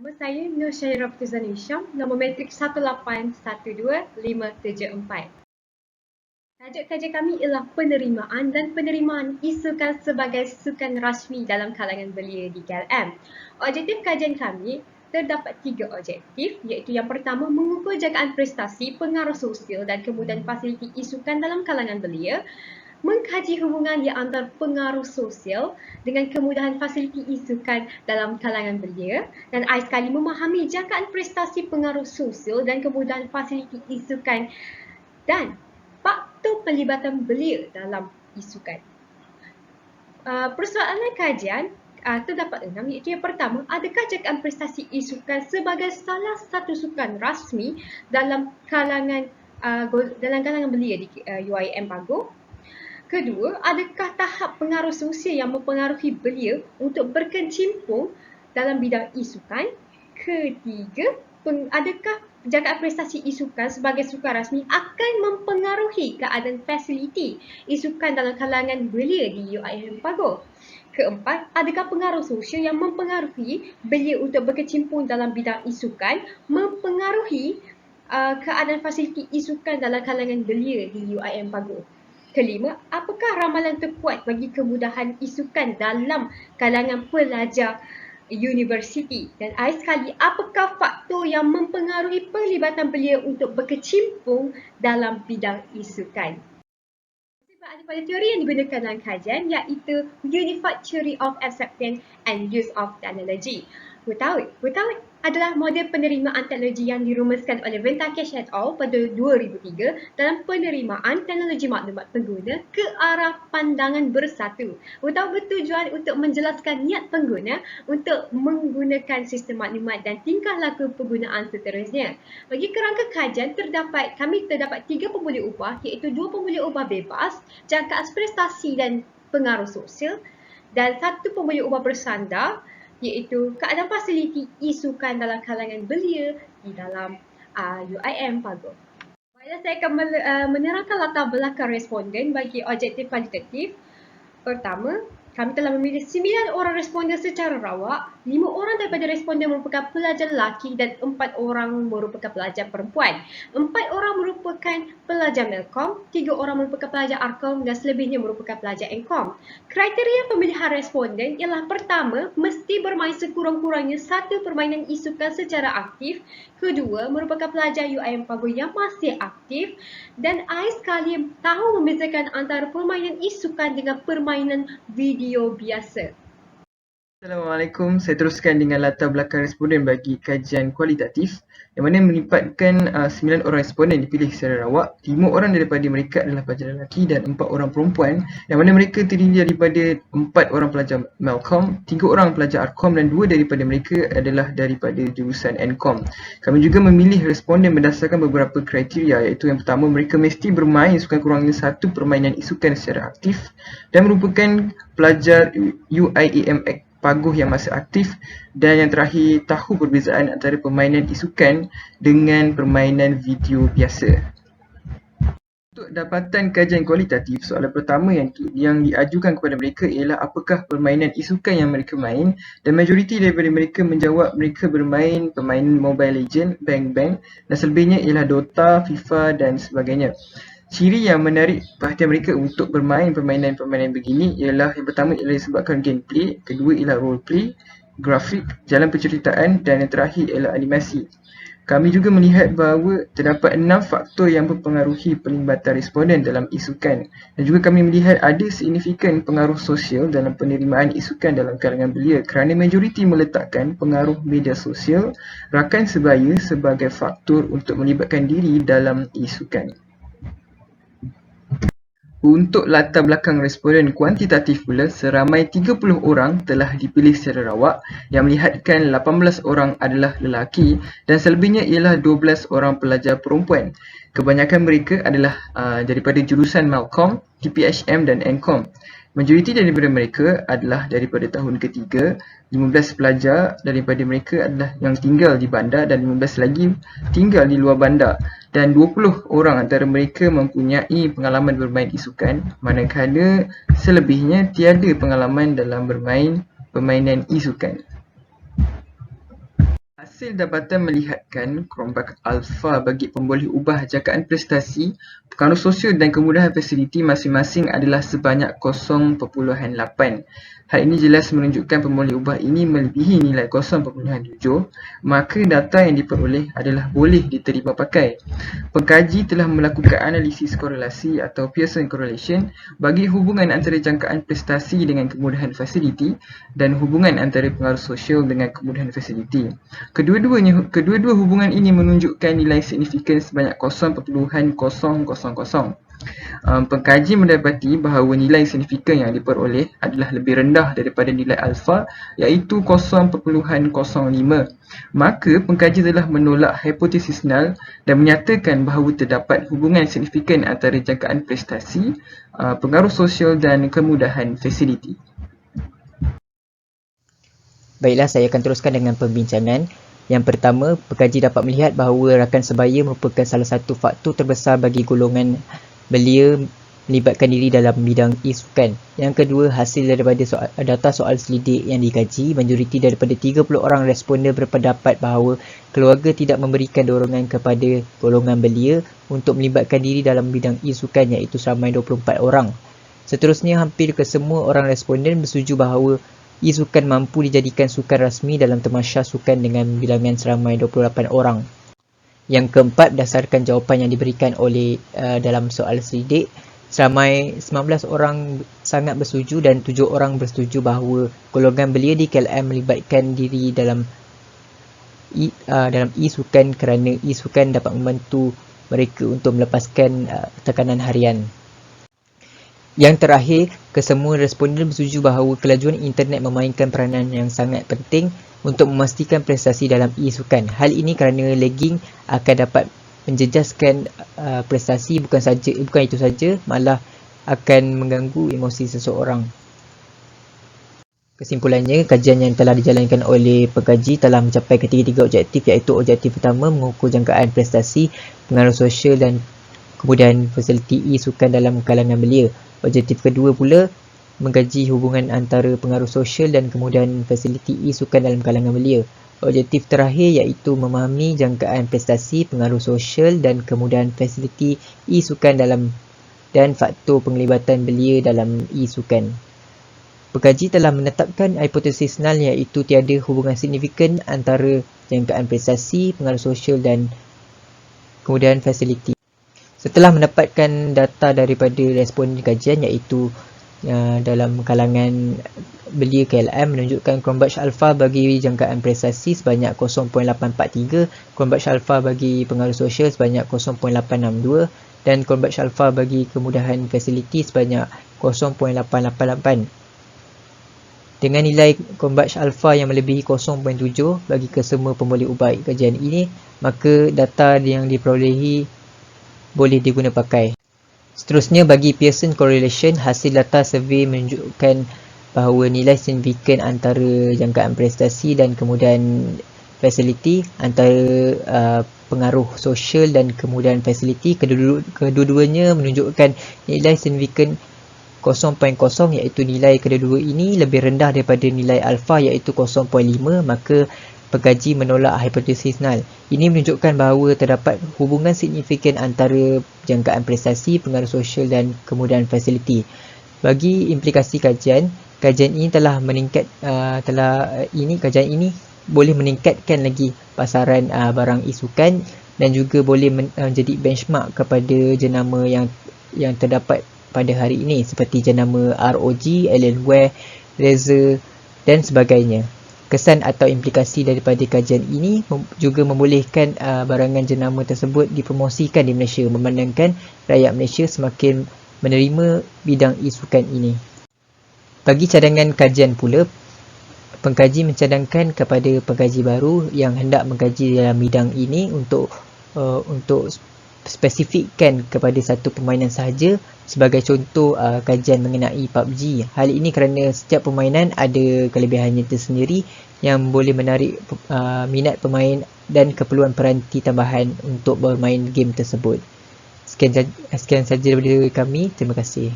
Nama saya Nur Syahira Putuzani Syam, nombor matrik 1812574. Tajuk kerja kami ialah penerimaan dan penerimaan isukan sebagai sukan rasmi dalam kalangan belia di KLM. Objektif kajian kami terdapat 3 objektif, iaitu yang pertama mengukur jagaan prestasi, pengaruh sosial dan kemudahan fasiliti isukan dalam kalangan belia, mengkaji hubungan di antara pengaruh sosial dengan kemudahan fasiliti isukan dalam kalangan belia, dan akhir sekali memahami jagaan prestasi, pengaruh sosial dan kemudahan fasiliti isukan dan faktor pelibatan belia dalam isukan. Persoalan kajian terdapat 6, iaitu yang pertama, adakah jagaan prestasi isukan sebagai salah satu sukan rasmi dalam kalangan belia di UIM Paguh? Kedua, adakah tahap pengaruh sosial yang mempengaruhi belia untuk berkecimpung dalam bidang isukan? Ketiga, adakah jagaan prestasi isukan sebagai sukan rasmi akan mempengaruhi keadaan fasiliti isukan dalam kalangan belia di UIM Paguh? Keempat, adakah pengaruh sosial yang mempengaruhi belia untuk berkecimpung dalam bidang isukan mempengaruhi keadaan fasiliti isukan dalam kalangan belia di UIM Paguh? Kelima, apakah ramalan terkuat bagi kemudahan isukan dalam kalangan pelajar universiti? Dan akhir sekali, apakah faktor yang mempengaruhi pelibatan belia untuk berkecimpung dalam bidang isukan? Pada teori yang digunakan dalam kajian iaitu Unified Theory of Acceptance and Use of Technology. Hutaut adalah model penerimaan teknologi yang dirumuskan oleh Venkatesh et al. Pada 2003 dalam penerimaan teknologi maklumat pengguna ke arah pandangan bersatu. Hutaut bertujuan untuk menjelaskan niat pengguna untuk menggunakan sistem maklumat dan tingkah laku penggunaan seterusnya. Bagi kerangka kajian kami terdapat 3 pemboleh ubah, iaitu 2 pemboleh ubah bebas, jagaan prestasi dan pengaruh sosial, dan 1 pemboleh ubah bersandar, iaitu keadaan fasiliti isukan dalam kalangan belia di dalam UIM Paguh. Baiklah, saya akan menerangkan latar belakang responden bagi objektif kualitatif. Pertama, kami telah memilih 9 orang responden secara rawak. 5 orang daripada responden merupakan pelajar lelaki dan 4 orang merupakan pelajar perempuan. 4 orang merupakan pelajar Melkom, 3 orang merupakan pelajar Arkom dan selebihnya merupakan pelajar Enkom. Kriteria pemilihan responden ialah pertama, mesti bermain sekurang-kurangnya 1 permainan isukan secara aktif. Kedua, merupakan pelajar UIM Paguh yang masih aktif. Dan akhir sekali, tahu membezakan antara permainan isukan dengan permainan video biasa. Assalamualaikum, saya teruskan dengan latar belakang responden bagi kajian kualitatif yang mana melibatkan 9 orang responden dipilih secara rawak. 5 orang daripada mereka adalah pelajar lelaki dan 4 orang perempuan, yang mana mereka terdiri daripada 4 orang pelajar Melkom, 3 orang pelajar Arkom dan 2 daripada mereka adalah daripada jurusan Enkom. Kami juga memilih responden berdasarkan beberapa kriteria, iaitu yang pertama, mereka mesti bermain sekurang-kurangnya 1 permainan isukan secara aktif dan merupakan pelajar UIAM Paguh yang masih aktif, dan yang terakhir, tahu perbezaan antara permainan isukan dengan permainan video biasa. Untuk dapatan kajian kualitatif, soalan pertama yang diajukan kepada mereka ialah apakah permainan isukan yang mereka main, dan majoriti daripada mereka menjawab mereka bermain permainan Mobile Legends, Bang Bang, dan selebihnya ialah Dota, FIFA dan sebagainya. Ciri yang menarik perhatian mereka untuk bermain permainan-permainan begini ialah yang pertama ialah disebabkan gameplay, kedua ialah roleplay, grafik, jalan penceritaan dan yang terakhir ialah animasi. Kami juga melihat bahawa terdapat 6 faktor yang mempengaruhi pelibatan responden dalam isukan, dan juga kami melihat ada signifikan pengaruh sosial dalam penerimaan isukan dalam kalangan belia kerana majoriti meletakkan pengaruh media sosial, rakan sebaya sebagai faktor untuk melibatkan diri dalam isukan. Untuk latar belakang responden kuantitatif pula, seramai 30 orang telah dipilih secara rawak yang melihatkan 18 orang adalah lelaki dan selebihnya ialah 12 orang pelajar perempuan. Kebanyakan mereka adalah daripada jurusan Melkom, TPHM dan Enkom. Majoriti daripada mereka adalah daripada tahun ketiga, 15 pelajar daripada mereka adalah yang tinggal di bandar dan 15 lagi tinggal di luar bandar. Dan 20 orang antara mereka mempunyai pengalaman bermain isukan, manakala selebihnya tiada pengalaman dalam bermain permainan isukan. Hasil dapatan melihatkan kerombak alfa bagi pemboleh ubah jangkaan prestasi, pengaruh sosial dan kemudahan fasiliti masing-masing adalah sebanyak 0.8. Hal ini jelas menunjukkan pemboleh ubah ini melebihi nilai 0.7, maka data yang diperoleh adalah boleh diterima pakai. Pengkaji telah melakukan analisis korelasi atau Pearson correlation bagi hubungan antara jangkaan prestasi dengan kemudahan fasiliti dan hubungan antara pengaruh sosial dengan kemudahan fasiliti. Kedua-dua hubungan ini menunjukkan nilai signifikan sebanyak 0.000. Pengkaji mendapati bahawa nilai signifikan yang diperoleh adalah lebih rendah daripada nilai alfa iaitu 0.05. Maka pengkaji telah menolak hipotesis null dan menyatakan bahawa terdapat hubungan signifikan antara jangkaan prestasi, pengaruh sosial dan kemudahan fasiliti. Baiklah, saya akan teruskan dengan pembincangan. Yang pertama, pengkaji dapat melihat bahawa rakan sebaya merupakan salah satu faktor terbesar bagi golongan belia melibatkan diri dalam bidang e-sukan. Yang kedua, hasil daripada data soal selidik yang dikaji, majoriti daripada 30 orang responden berpendapat bahawa keluarga tidak memberikan dorongan kepada golongan belia untuk melibatkan diri dalam bidang e-sukan iaitu seramai 24 orang. Seterusnya, hampir kesemua orang responden bersetuju bahawa e-sukan mampu dijadikan sukan rasmi dalam tamasya sukan dengan bilangan seramai 28 orang. Yang keempat, berdasarkan jawapan yang diberikan oleh dalam soal selidik, seramai 19 orang sangat bersetuju dan 7 orang bersetuju bahawa golongan belia di KLM melibatkan diri dalam e-sukan kerana e-sukan dapat membantu mereka untuk melepaskan tekanan harian. Yang terakhir, kesemua responden bersetuju bahawa kelajuan internet memainkan peranan yang sangat penting untuk memastikan prestasi dalam e-sukan. Hal ini kerana lagging akan dapat menjejaskan prestasi, bukan itu saja, malah akan mengganggu emosi seseorang. Kesimpulannya, kajian yang telah dijalankan oleh pengkaji telah mencapai ketiga-tiga objektif, iaitu objektif pertama mengukur jangkaan prestasi, pengaruh sosial dan kemudahan fasiliti e-sukan dalam kalangan belia. Objektif kedua pula mengkaji hubungan antara pengaruh sosial dan kemudahan fasiliti e-sukan dalam kalangan belia. Objektif terakhir iaitu memahami jangkaan prestasi, pengaruh sosial dan kemudahan fasiliti e-sukan dan faktor penglibatan belia dalam e-sukan. Pengkaji telah menetapkan hipotesis null iaitu tiada hubungan signifikan antara jangkaan prestasi, pengaruh sosial dan kemudahan fasiliti. Setelah mendapatkan data daripada responden kajian iaitu dalam kalangan belia KLM menunjukkan Cronbach alpha bagi jangkaan prestasi sebanyak 0.843, Cronbach alpha bagi pengaruh sosial sebanyak 0.862 dan Cronbach alpha bagi kemudahan fasiliti sebanyak 0.888. Dengan nilai Cronbach alpha yang melebihi 0.7 bagi kesemua pemboleh ubah kajian ini, maka data yang diperolehi boleh diguna pakai. Seterusnya, bagi Pearson correlation, hasil data survey menunjukkan bahawa nilai signifikan antara jangkaan prestasi dan kemudahan fasiliti, antara pengaruh sosial dan kemudahan fasiliti, kedua-duanya menunjukkan nilai signifikan 0.0 iaitu nilai kedua-dua ini lebih rendah daripada nilai alfa iaitu 0.5, maka pengkaji menolak hipotesis null. Ini menunjukkan bahawa terdapat hubungan signifikan antara jangkaan prestasi, pengaruh sosial dan kemudahan fasiliti. Bagi implikasi kajian ini kajian ini boleh meningkatkan lagi pasaran barang e-sukan dan juga boleh menjadi benchmark kepada jenama yang terdapat pada hari ini seperti jenama ROG, Alienware, Razer dan sebagainya. Kesan atau implikasi daripada kajian ini juga membolehkan barangan jenama tersebut dipromosikan di Malaysia, memandangkan rakyat Malaysia semakin menerima bidang e-sukan ini. Bagi cadangan kajian pula, pengkaji mencadangkan kepada pengkaji baru yang hendak mengkaji dalam bidang ini untuk spesifikkan kepada satu permainan sahaja. Sebagai contoh, kajian mengenai PUBG. Hal ini kerana setiap permainan ada kelebihannya tersendiri yang boleh menarik minat pemain dan keperluan peranti tambahan untuk bermain game tersebut. Sekian sahaja daripada kami. Terima kasih.